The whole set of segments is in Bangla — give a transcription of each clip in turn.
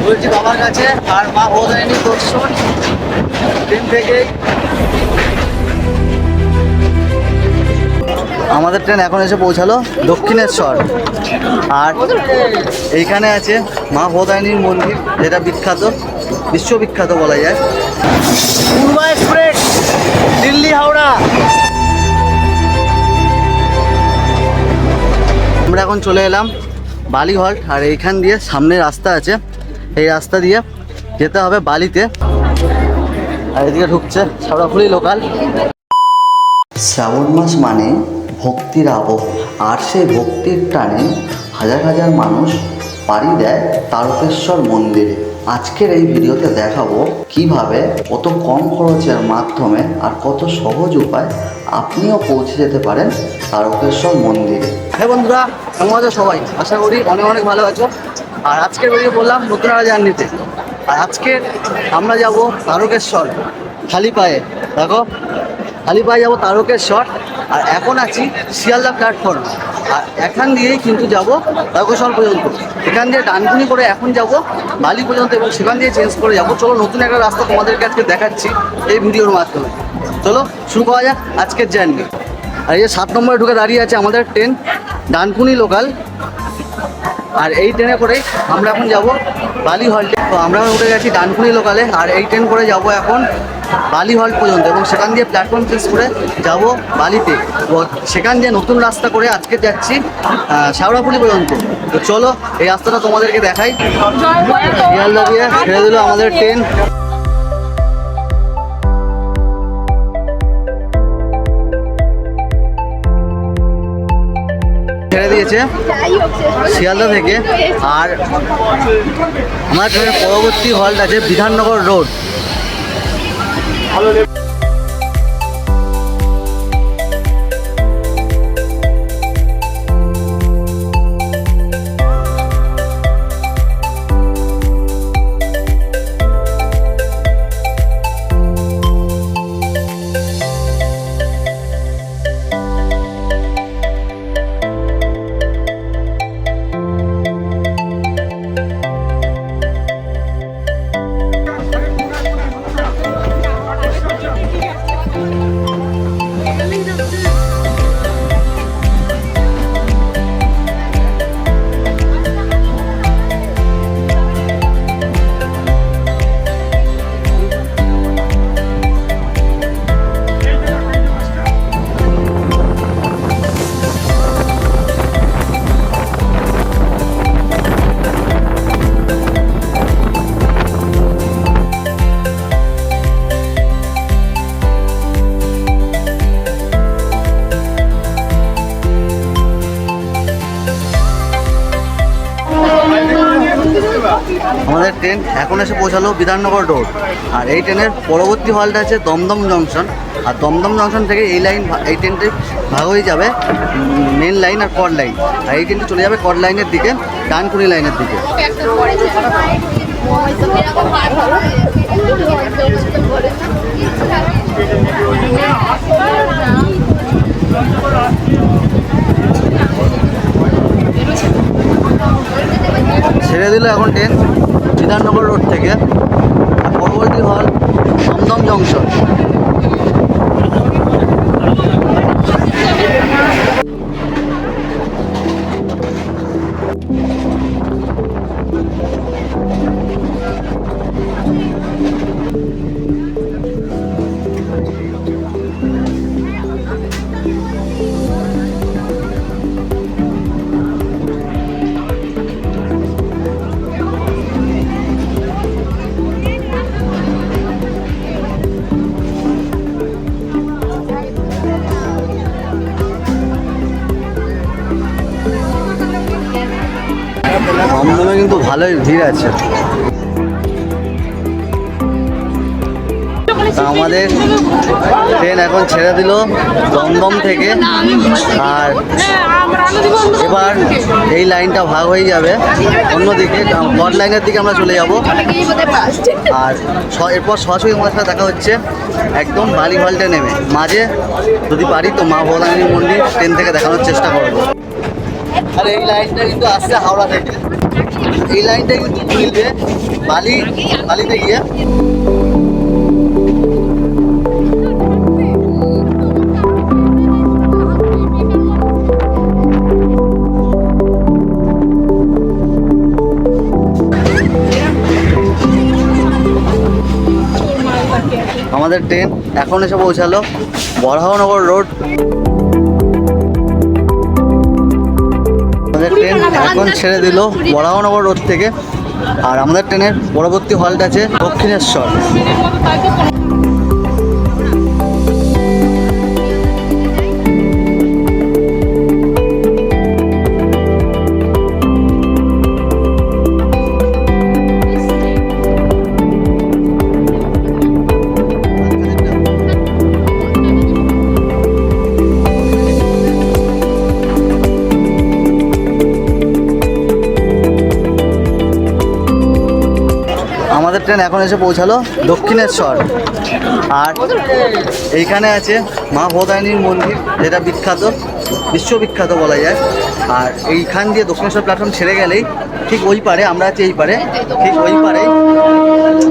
বলছি বাবার কাছে আর মা ভবতারিণী দর্শন ট্রেন থেকেই। আমাদের ট্রেন এখন এসে পৌঁছালো দক্ষিণেশ্বর। আর এইখানে আছে মা ভবতারিণীর মন্দির, যেটা বিখ্যাত, বিশ্ববিখ্যাত বলা যায়। পূর্বা এক্সপ্রেস দিল্লি হাওড়া। আমরা এখন চলে এলাম বালিহল্ট। আর এইখান দিয়ে সামনে রাস্তা আছে, এই রাস্তা দিয়ে যেতে হবে বালিতে। আর এদিকে ঢুকছে শেওড়াফুলি লোকাল। শ্রাবণ মাস মানে ভক্তির আবহ, আর সেই ভক্তির টানে হাজার হাজার মানুষ পাড়ি দেয় তারকেশ্বর মন্দিরে। আজকের এই ভিডিওতে দেখাবো কিভাবে কত কম খরচের মাধ্যমে আর কত সহজ উপায় আপনিও পৌঁছে যেতে পারেন তারকেশ্বর মন্দিরে। হ্যাঁ বন্ধুরা, কেমন আছো সবাই? আশা করি অনেক অনেক ভালো আছো। আর আজকের ভিডিও বললাম নতুন একটা জার্নিতে। আর আজকে আমরা যাব তারকেশ্বর খালি পায়ে। দেখো, খালি পায়ে যাবো তারকেশ্বর। আর এখন আছি শিয়ালদা প্ল্যাটফর্ম। আর এখান দিয়েই কিন্তু যাব তারকেশ্বর পর্যন্ত। এখান দিয়ে ডানকুনি করে এখন যাব বালি পর্যন্ত, এবং সেখান দিয়ে চেঞ্জ করে যাব। চলো, নতুন একটা রাস্তা তোমাদেরকে আজকে দেখাচ্ছি এই ভিডিওর মাধ্যমে। চলো শুরু করা যাক আজকের জার্নি। আর এই যে 7 নম্বরে ঢুকে দাঁড়িয়ে আছে আমাদের ট্রেন, ডানকুনি লোকাল। আর এই ট্রেনে করে আমরা এখন যাব বালি হল্টে। তো আমরা উঠে গেছি ডানকুনি লোকালে। আর এই ট্রেন করে যাব এখন বালি হল্ট পর্যন্ত, এবং সেখান দিয়ে প্ল্যাটফর্ম চেঞ্জ করে যাব বালিতে। তো সেখান দিয়ে নতুন রাস্তা করে আজকে যাচ্ছি শেওড়াফুলি পর্যন্ত। তো চলো এই রাস্তাটা তোমাদেরকে দেখাই। শিয়ালদা দিয়ে ছেড়ে দিল আমাদের ট্রেন। ছেড়ে দিয়েছে শিয়ালদা থেকে। আর আমার ট্রেনের পরবর্তী হল্ট আছে বিধাননগর রোড। আমাদের ট্রেন এখন এসে পৌঁছালো বিধাননগর রোড। আর এই ট্রেনের পরবর্তী হল্ট আছে দমদম জংশন। আর দমদম জংশন থেকে এই ট্রেনটি ভাগ হয়ে যাবে মেন লাইন আর কড লাইন। আর এই ট্রেনটি চলে যাবে কড লাইনের দিকে, ডানকুনি লাইনের দিকে। ছেড়ে দিল এখন ট্রেন বিধাননগর রোড থেকে। আর পরবর্তী হল দমদম জংশন। দমদমে কিন্তু ভালোই ভিড় আছে। আমাদের ট্রেন এখন ছেড়ে দিল দমদম থেকে। আর এবার এই লাইনটা ভাগ হয়ে যাবে অন্যদিকে, কড লাইনের দিকে আমরা চলে যাব। আর এরপর সরাসরি আমাদের সাথে দেখা হচ্ছে একদম বালি হল্টে নেমে। মাঝে যদি পারি তো মা ভবতারিণী মন্দির ট্রেন থেকে দেখানোর চেষ্টা করবো। আর এই লাইনটা কিন্তু আসছে হাওড়া থেকে। এই লাইনটা কিন্তু মিলবে বালিতে গিয়ে। আমাদের ট্রেন এখন এসে পৌঁছালো বরাহনগর রোড। আমাদের ট্রেন এখন ছেড়ে দিল বরাহনগর রোড থেকে। আর আমাদের ট্রেনের পরবর্তী হল্ট আছে দক্ষিণেশ্বর। আমাদের ট্রেন এখন এসে পৌঁছালো দক্ষিণেশ্বর। আর এইখানে আছে মা ভবতারিণীর মন্দির, যেটা বিখ্যাত, বিশ্ববিখ্যাত বলা যায়। আর এইখান দিয়ে দক্ষিণেশ্বর প্ল্যাটফর্ম ছেড়ে গেলেই ঠিক ওই পারে, আমরা আছি এই পারে, ঠিক ওই পারেই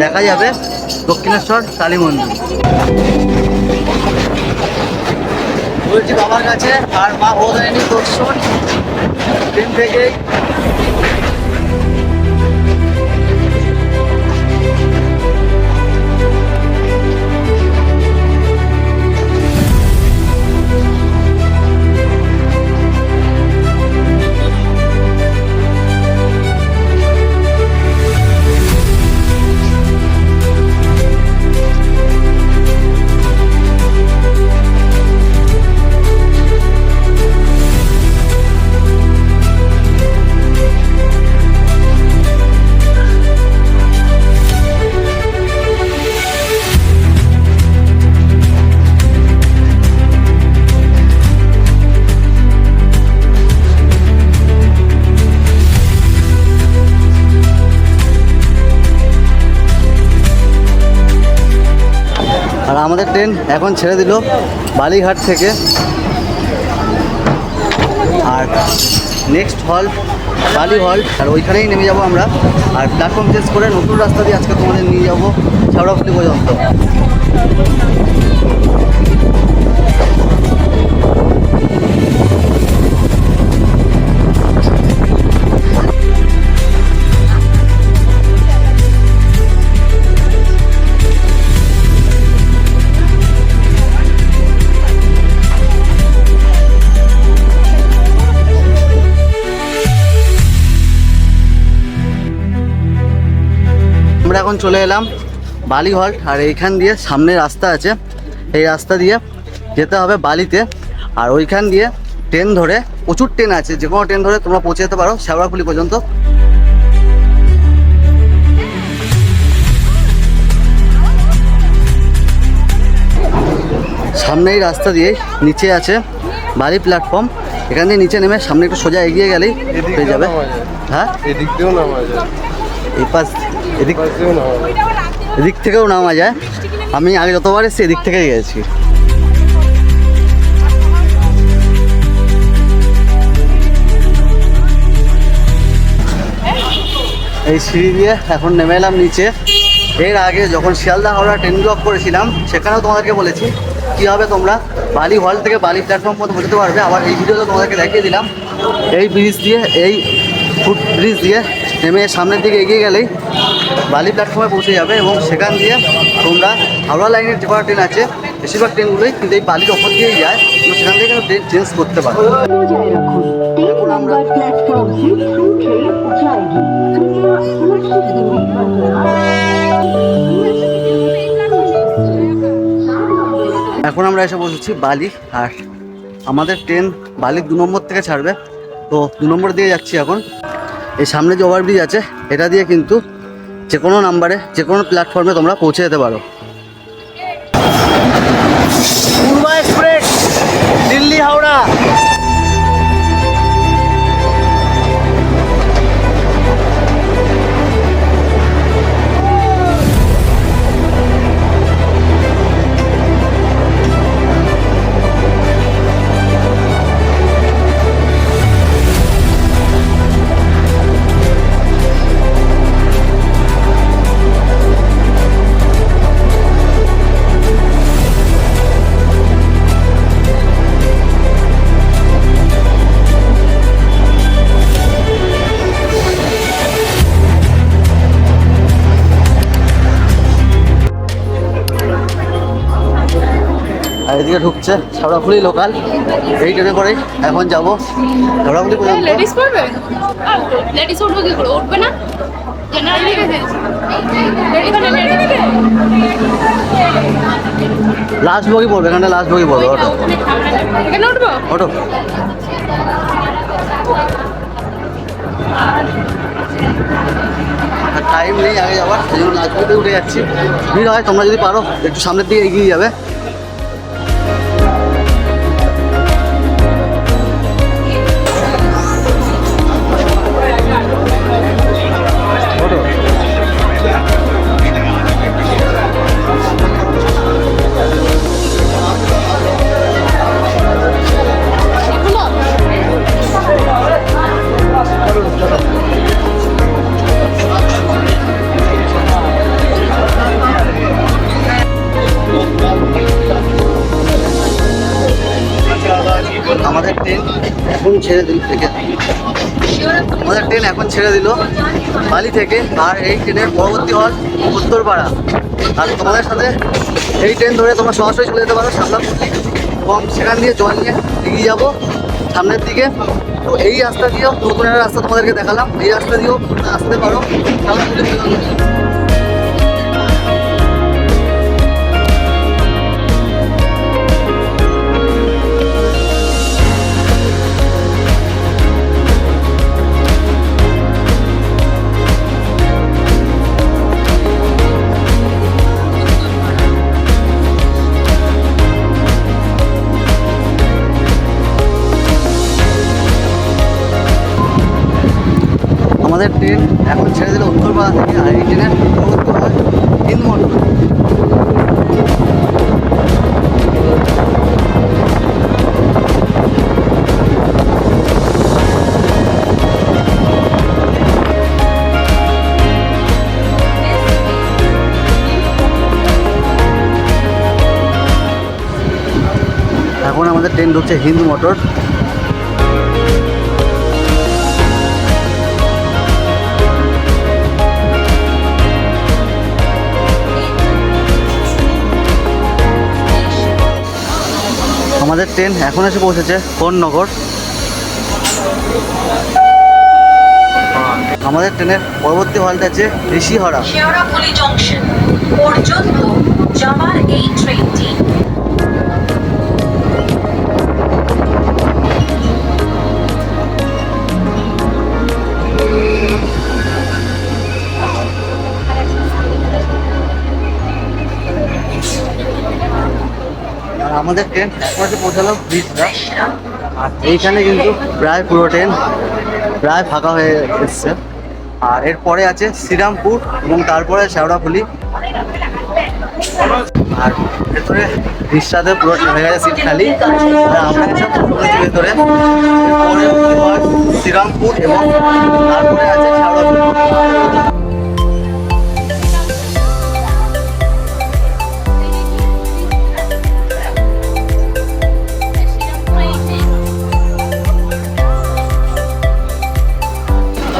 দেখা যাবে দক্ষিণেশ্বর কালী মন্দির। বলছি বাবার কাছে আর মা ভবতারিণীর দর্শন ট্রেন থেকেই। আর আমাদের ট্রেন এখন ছেড়ে দিল বালিঘাট থেকে। আর নেক্সট হল্ট বালি হল্ট, আর ওইখানেই নেমে যাব আমরা। আর প্ল্যাটফর্ম চেঞ্জ করে নতুন রাস্তা দিয়ে আজকে তোমাদের নিয়ে যাবো শেওড়াফুলি পর্যন্ত। আমরা এখন চলে এলাম বালি হল্ট। আর এইখান দিয়ে সামনে রাস্তা আছে, এই রাস্তা দিয়ে যেতে হবে বালিতে। আর ওইখান দিয়ে ট্রেন ধরে, প্রচুর ট্রেন আছে, যে কোনো ট্রেন ধরে তোমরা পৌঁছে যেতে পারো শেওড়াফুলি পর্যন্ত। সামনে এই রাস্তা দিয়ে নিচে আছে বালি প্ল্যাটফর্ম। এখান দিয়ে নিচে নেমে সামনে একটু সোজা এগিয়ে গেলেই পেয়ে যাবে। হ্যাঁ, এদিক দিয়েও নামা যায়, এই পাশ এদিক থেকেও নামা যায়। আমি আগে যতবার এসেছি এদিক থেকেই গেছি। এই সিঁড়ি দিয়ে এখন নেমে এলাম নিচে। এর আগে যখন শিয়ালদা হাওড়া ট্রেন ব্লক করেছিলাম সেখানেও তোমাদেরকে বলেছি কীভাবে তোমরা বালি হল থেকে বালি প্ল্যাটফর্ম পর্যন্ত পৌঁছতে পারবে। আবার এই ভিডিওতে তোমাদেরকে দেখিয়ে দিলাম এই ব্রিজ দিয়ে, এই ফুট ব্রিজ দিয়ে নেমে সামনের দিকে এগিয়ে গেলেই বালি প্ল্যাটফর্মে পৌঁছে যাবে। এবং সেখান দিয়ে তোমরা হাওড়া লাইনের যে কটা ট্রেন আছে বেশিরভাগ ট্রেনগুলোই কিন্তু এই বালির ওপর দিয়েই যায়, তোমরা সেখান থেকে ট্রেন চেঞ্জ করতে পারো। এখন আমরা এখন আমরা এসে বসেছি বালি। আর আমাদের ট্রেন বালির 2 নম্বর থেকে ছাড়বে, তো 2 নম্বর দিয়ে যাচ্ছি এখন। এই সামনে যে ওভারব্রিজ আছে এটা দিয়ে কিন্তু যে কোনো নাম্বারে যে কোনো প্ল্যাটফর্মে তোমরা পৌঁছে যেতে পারো। পূর্বা এক্সপ্রেস দিল্লি হাওড়া। এদিকে ঢুকছে শেওড়াফুলি লোকাল। এই ট্রেনে করেই এখন যাবো শেওড়াফুলি পর্যন্ত। লেডিস পড়বে? লেডিস উঠবে কি করে? উঠবে না? জেনারেল থেকে লাস্ট বগি পড়বে, এখানে লাস্ট বগি পড়বে। অটো এখানে উঠবো? অটো টাইম নেই আগে যাবার, সেই জন্য লাস্ট বগিতে উঠে যাচ্ছি। ভিড় হয়, তোমরা যদি পারো একটু সামনের দিকে এগিয়ে যাবে। আমাদের ট্রেন এখন ছেড়ে দিল থেকে আমাদের ট্রেন এখন ছেড়ে দিল বালি থেকে। আর এই ট্রেনের পরবর্তী হল উত্তরপাড়া। আর তোমাদের সাথে এই ট্রেন ধরে তোমরা সরাসরি চলে যেতে পারো সামলাপল্লি, এবং সেখান দিয়ে জল নিয়ে এগিয়ে যাবো সামনের দিকে। তো এই রাস্তা দিয়েও নতুন একটা রাস্তা তোমাদেরকে দেখালাম, এই রাস্তা দিয়েও আসতে পারো সামলাপল্লি। আমাদের ট্রেন এখন ছেড়ে দিল উত্তরপাড়া থেকে। আর এই ট্রেনের পরবর্তী হয় হিন্দমোটর। এখন আমাদের ট্রেন ঢুকছে হিন্দমোটর। আমাদের ট্রেন এখন এসে পৌঁছেছে কোন্নগর। আমাদের ট্রেনের পরবর্তী হলটা আছে ঋষিহরা। শেওড়াফুলি জংশন পর্যন্ত যাওয়ার এই ট্রেনটি আর আমাদের ট্রেন এখন এসে পৌঁছালো বিশরা। আর এইখানে কিন্তু প্রায় পুরো ট্রেন প্রায় ফাঁকা হয়ে এসছে। আর এরপরে আছে শ্রীরামপুর এবং তারপরে শেওড়াফুলি। আর ভেতরে রিক্সাতে পুরো হয়ে গেছে সিট খালি। আর আমরা সব ভেতরে শ্রীরামপুর এবং তারপরে আছে শেওড়াফুলি।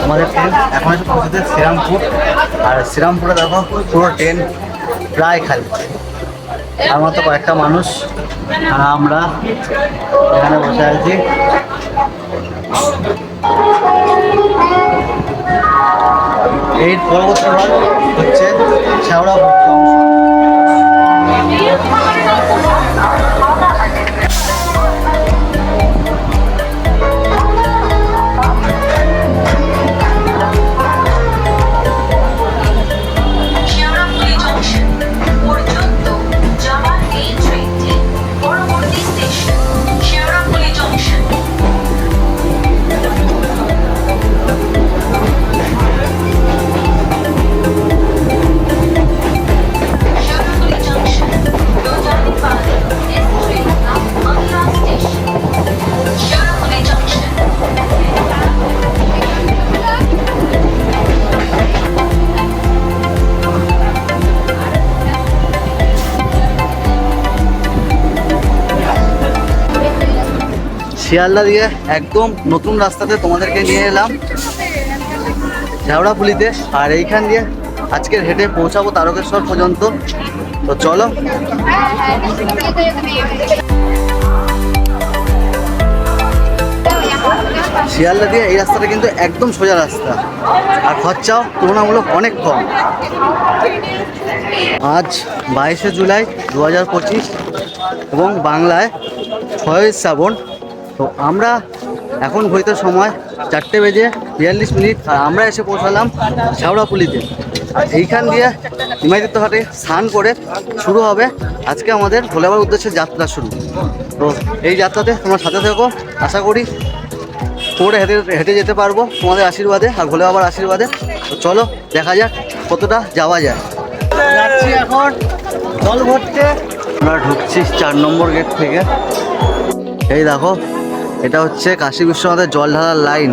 আমাদের ট্রেন এখন এসে পৌঁছেছে শ্রীরামপুর। আর শ্রীরামপুরে দেখো পুরো ট্রেন প্রায় খালি, তার মতো কয়েকটা মানুষ। আর আমরা এখানে বসে আছি। এর পরবর্তী হল হচ্ছে শেওড়াফুলি। শেওড়াফুলি জংশন পর্যন্ত যাওয়ার এই ট্রেনটি পরবর্তী station Sheoraphuli junction. Sheoraphuli junction রোজারিবাগ এস train Bangla station Sheoraphuli junction. Sealdah দিয়ে একদম নতুন রাস্তাতে তোমাদেরকে নিয়ে এলাম শেওড়াফুলিতে। আর এইখান দিয়ে আজকের হেঁটে পৌঁছাবো তারকেশ্বর পর্যন্ত। তো চলো। শিয়ালদা দিয়ে এই রাস্তাটা কিন্তু একদম সোজা রাস্তা, আর খরচাও তুলনামূলক অনেক কম। আজ 22শে জুলাই 2025 এবং বাংলায় 6ই শ্রাবণ। তো আমরা এখন ঘড়িতে সময় 4:42, আর আমরা এসে পৌঁছালাম শেওড়াফুলিতে। এইখান দিয়ে নিমাইতীর্থ ঘাটে স্নান করে শুরু হবে আজকে আমাদের ভোলে বাবার উদ্দেশ্যে যাত্রা শুরু। তো এই যাত্রাতে তোমার সাথে থেকো, আশা করি পুরো হেঁটে যেতে পারবো তোমাদের আশীর্বাদে আর ভোলে বাবার আশীর্বাদে। তো চলো দেখা যাক কতটা যাওয়া যায়। যাচ্ছি এখন জল ভরতে। আমরা ঢুকছি 4 নম্বর গেট থেকে। এই দেখো, এটা হচ্ছে কাশী বিশ্বনাথের জল ঢালার লাইন।